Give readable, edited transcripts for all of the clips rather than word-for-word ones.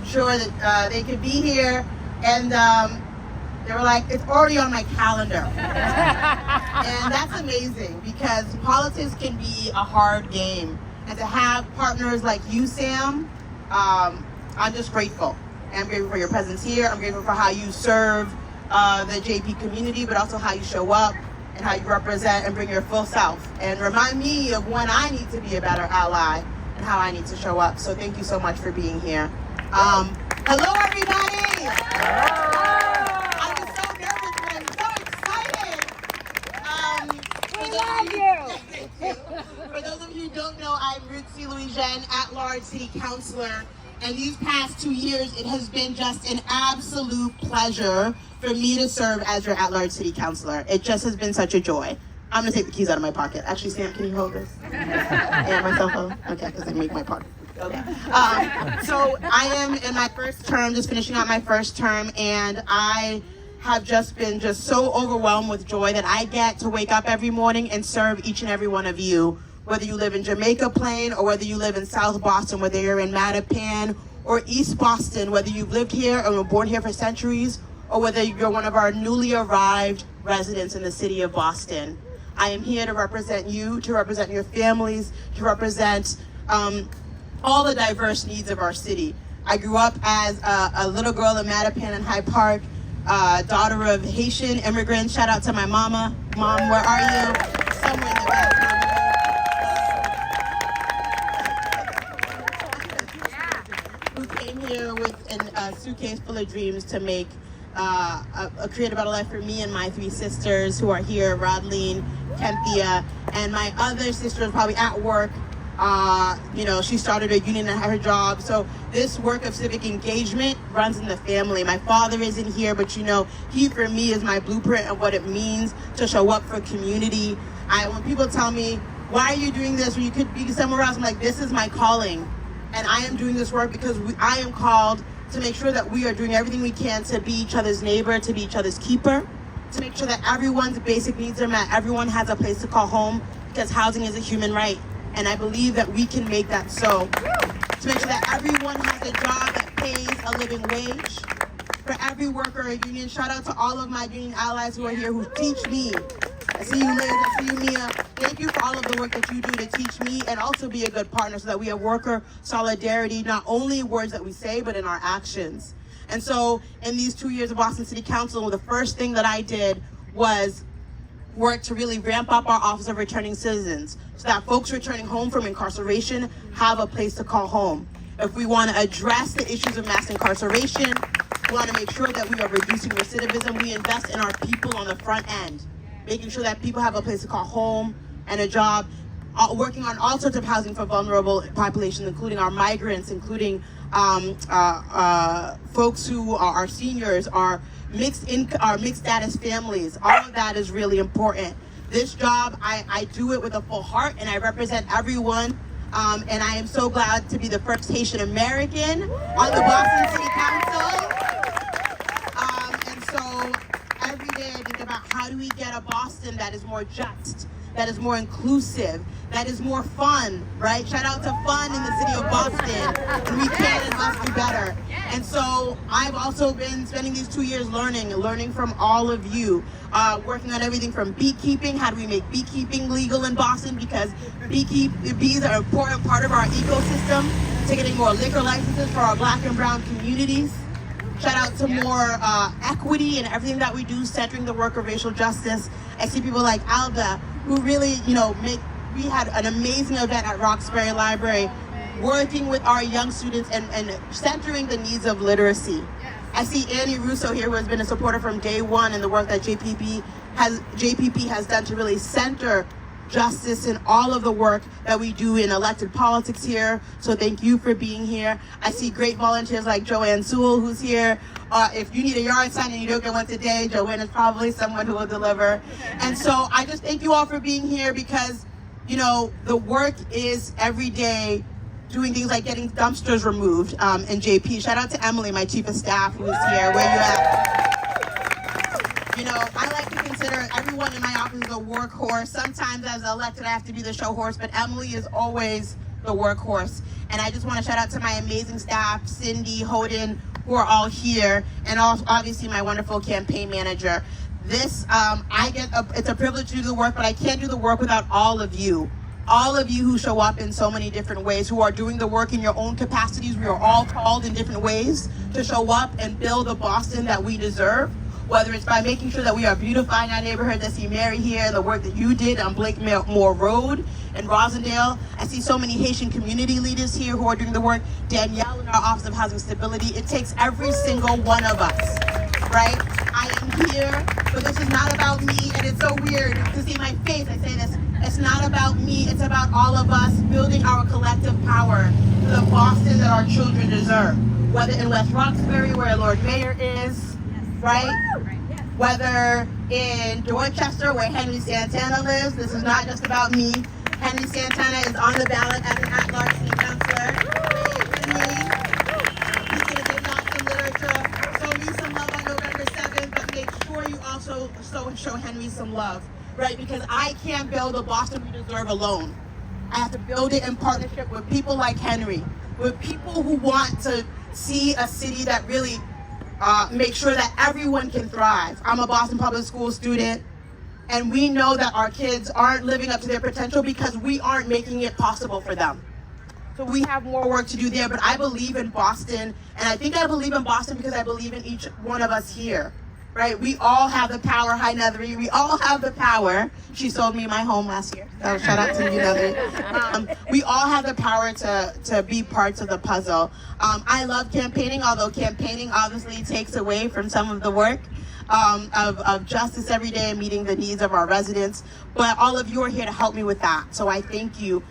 sure that they could be here, and they were like, it's already on my calendar. And that's amazing, because politics can be a hard game. And to have partners like you, Sam, I'm just grateful. And I'm grateful for your presence here. I'm grateful for how you serve the JP community, but also how you show up and how you represent and bring your full self. And remind me of when I need to be a better ally and how I need to show up. So thank you so much for being here. Hello, everybody. I was so nervous, but I'm so excited. We love you. For those of you who don't know, I'm Ruthzee Louijeune, at-large city councilor. And these past 2 years, it has been just an absolute pleasure for me to serve as your at-large city councilor. It just has been such a joy. I'm gonna take the keys out of my pocket. Actually, Sam, can you hold this? And my cell phone? Okay, because I make my part. Okay. So I am in my first term, just finishing out my first term, and I have just been so overwhelmed with joy that I get to wake up every morning and serve each and every one of you. Whether you live in Jamaica Plain or whether you live in South Boston, whether you're in Mattapan or East Boston, whether you've lived here or were born here for centuries, or whether you're one of our newly arrived residents in the city of Boston. I am here to represent you, to represent your families, to represent all the diverse needs of our city. I grew up as a little girl in Mattapan and Hyde Park, daughter of Haitian immigrants. Shout out to my mama. Mom, where are you? Somewhere in the back. Who came here with a suitcase full of dreams to make create a better life for me and my 3 sisters who are here, Rodleen, Kempia, and my other sister is probably at work. She started a union at her job. So this work of civic engagement runs in the family. My father isn't here, but he for me is my blueprint of what it means to show up for community. When people tell me, why are you doing this when you could be somewhere else? I'm like, this is my calling. And I am doing this work because I am called to make sure that we are doing everything we can to be each other's neighbor, to be each other's keeper, to make sure that everyone's basic needs are met. Everyone has a place to call home, because housing is a human right. And I believe that we can make that so. To make sure that everyone has a job that pays a living wage. For every worker or union, shout out to all of my union allies who are here who teach me. I see you, Liz, I see you, Mia. Thank you for all of the work that you do to teach me and also be a good partner so that we have worker solidarity, not only in words that we say, but in our actions. And so in these 2 years of Boston City Council, the first thing that I did was work to really ramp up our Office of Returning Citizens so that folks returning home from incarceration have a place to call home. If we want to address the issues of mass incarceration, we want to make sure that we are reducing recidivism. We invest in our people on the front end, making sure that people have a place to call home and a job, working on all sorts of housing for vulnerable populations, including our migrants, including folks who are seniors, our mixed status families. All of that is really important. This job, I do it with a full heart, and I represent everyone. And I am so glad to be the first Haitian American on the Boston City Council. And so every day I think about how do we get a Boston that is more just, that is more inclusive, that is more fun, right? Shout out to fun in the city of Boston. And we can and must do better. And so I've also been spending these 2 years learning from all of you, working on everything from beekeeping. How do we make beekeeping legal in Boston? Because bees are an important part of our ecosystem. To getting more liquor licenses for our Black and brown communities. Shout out to more equity in everything that we do, centering the work of racial justice. I see people like Alba, who really, we had an amazing event at Roxbury Library, working with our young students and centering the needs of literacy. I see Annie Russo here, who has been a supporter from day one in the work that JPP has done to really center justice in all of the work that we do in elected politics here. So thank you for being here. I see great volunteers like Joanne Sewell, who's here. If you need a yard sign and you don't get one today, Joanne is probably someone who will deliver. And so I just thank you all for being here, because the work is every day doing things like getting dumpsters removed in JP. Shout out to Emily, my chief of staff, who's here. Where you at? I like to consider everyone in my office as a workhorse. Sometimes as elected, I have to be the show horse, but Emily is always the workhorse. And I just want to shout out to my amazing staff, Cindy, Hoden, who are all here, and also obviously my wonderful campaign manager. This, it's a privilege to do the work, but I can't do the work without all of you. All of you who show up in so many different ways, who are doing the work in your own capacities. We are all called in different ways to show up and build the Boston that we deserve. Whether it's by making sure that we are beautifying our neighborhoods. I see Mary here, the work that you did on Blake Moore Road in Rosendale. I see so many Haitian community leaders here who are doing the work. Danielle in our Office of Housing Stability. It takes every single one of us, right? I am here, but this is not about me, and it's so weird to see my face. I say this, it's not about me, it's about all of us building our collective power to the Boston that our children deserve. Whether in West Roxbury, where Lord Mayor is, right? Whether in Dorchester, where Henry Santana lives, this is not just about me. Henry Santana is on the ballot as an at-large city councilor. He's going to give out some literature, show you some love on November 7th, but make sure you also show Henry some love, right? Because I can't build the Boston we deserve alone. I have to build it in partnership with people like Henry, with people who want to see a city that really make sure that everyone can thrive. I'm a Boston Public School student, and we know that our kids aren't living up to their potential because we aren't making it possible for them. So we have more work to do there, but I believe in Boston, and I think I believe in Boston because I believe in each one of us here, right? We all have the power. Hi, Nethery. We all have the power. She sold me my home last year. So shout out to you, Nethery. We all have the power to be parts of the puzzle. I love campaigning, although campaigning obviously takes away from some of the work of justice every day and meeting the needs of our residents. But all of you are here to help me with that. So I thank you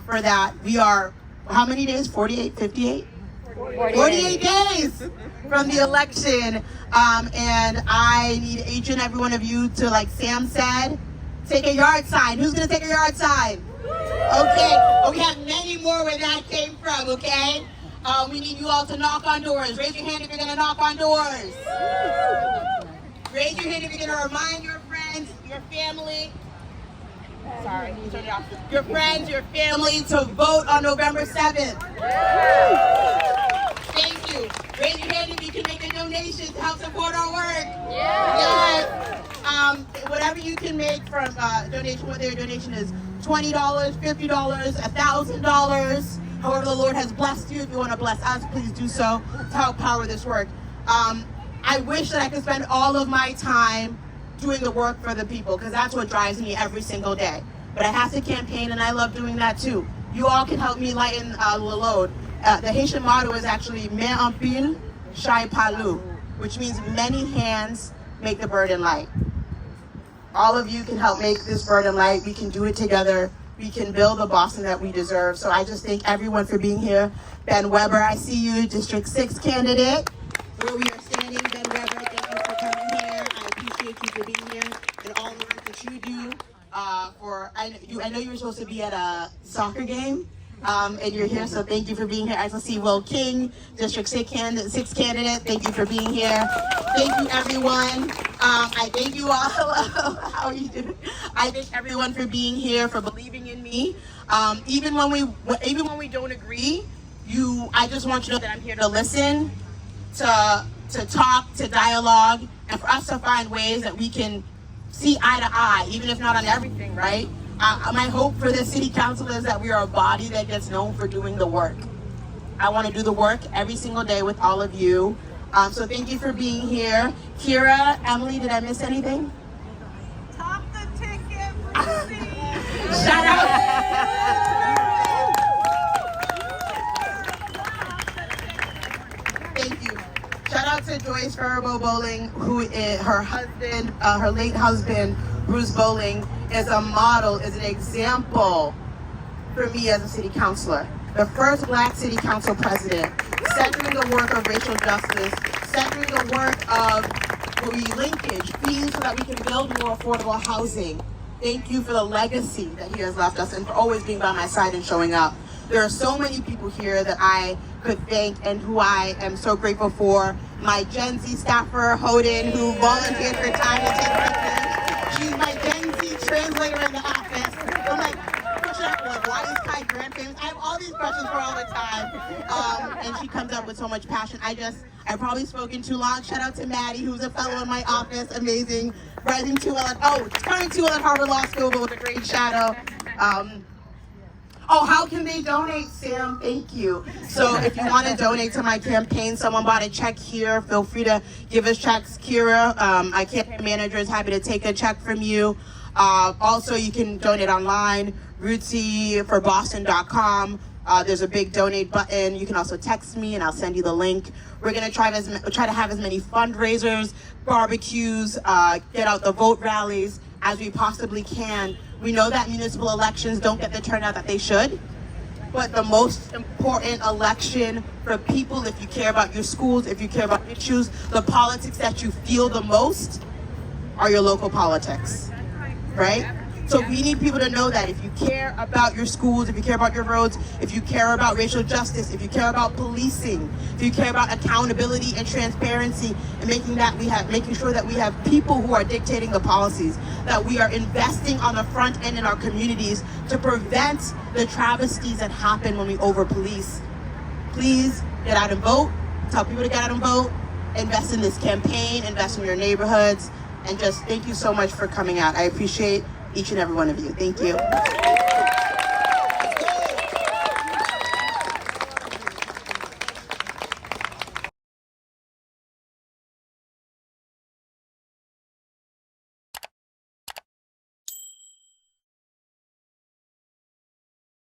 for that. We are, how many days? 48, 58? 48 days from the election. And I need each and every one of you to, like Sam said, take a yard sign. Who's going to take a yard sign? Okay. We have many more where that came from, okay? We need you all to knock on doors. Raise your hand if you're going to knock on doors. Raise your hand if you're going to remind your friends, your family. Sorry, you turned it off. Your friends, your family to vote on November 7th. Thank you. Raise your hand if you can make a donation to help support our work. Yes. Whatever you can make from donation, whether your donation is $20, $50, $1,000, however the Lord has blessed you. If you want to bless us, please do so to help power this work. I wish that I could spend all of my time doing the work for the people, because that's what drives me every single day. But I have to campaign, and I love doing that too. You all can help me lighten the load. The Haitian motto is actually "Main en pile, chai palou," which means many hands make the burden light. All of you can help make this burden light. We can do it together. We can build the Boston that we deserve. So I just thank everyone for being here. Ben Weber, I see you, District 6 candidate. Where we are standing, Ben Weber, thank you for coming here. I appreciate you for being here and all the work that you do. I know you were supposed to be at a soccer game, and you're here, so thank you for being here. I also see Will King, District 6 candidate. Thank you for being here. Thank you, everyone. I thank you all. Hello, how are you doing? I thank everyone for being here, for believing in me. Even when we don't agree, I just want you to know that I'm here to listen, to talk, to dialogue, and for us to find ways that we can see eye to eye, even if not on everything, right? My hope for this city council is that we are a body that gets known for doing the work. I want to do the work every single day with all of you. So thank you for being here. Kira, Emily, did I miss anything? Top the ticket, Ruthzee. Shout out. Thank you. Shout out to Joyce Faribault Bowling, who is her husband, her late husband, Bruce Bowling, is a model, is an example for me as a city councilor. The first Black city council president, centering the work of racial justice, centering the work of linkage, fees so that we can build more affordable housing. Thank you for the legacy that he has left us and for always being by my side and showing up. There are so many people here that I could thank and who I am so grateful for. My Gen Z staffer, Hoden, who volunteered her time to take pictures. She's my Gen Z translator in the office. I'm like, push up, like, Why is Kai Grant famous? I have all these questions for her all the time. And she comes up with so much passion. I've probably spoken too long. Shout out to Maddie, who's a fellow in my office. Amazing. Rising 2L turning 2L at Harvard Law School, but with a great shadow. How can they donate, Sam? Thank you. So if you want to donate to my campaign, someone bought a check here. Feel free to give us checks, Kira. My campaign manager is happy to take a check from you. Also, you can donate online, RuthzeeForBoston.com. There's a big donate button. You can also text me and I'll send you the link. We're gonna try to have as many fundraisers, barbecues, get out the vote rallies as we possibly can. We know that municipal elections don't get the turnout that they should, but the most important election for people, if you care about your schools, if you care about issues, the politics that you feel the most are your local politics, right? So we need people to know that if you care about your schools, if you care about your roads, if you care about racial justice, if you care about policing, if you care about accountability and transparency, and making sure that we have people who are dictating the policies, that we are investing on the front end in our communities to prevent the travesties that happen when we over-police. Please get out and vote. Tell people to get out and vote. Invest in this campaign. Invest in your neighborhoods. And just thank you so much for coming out. I appreciate each and every one of you. Thank you.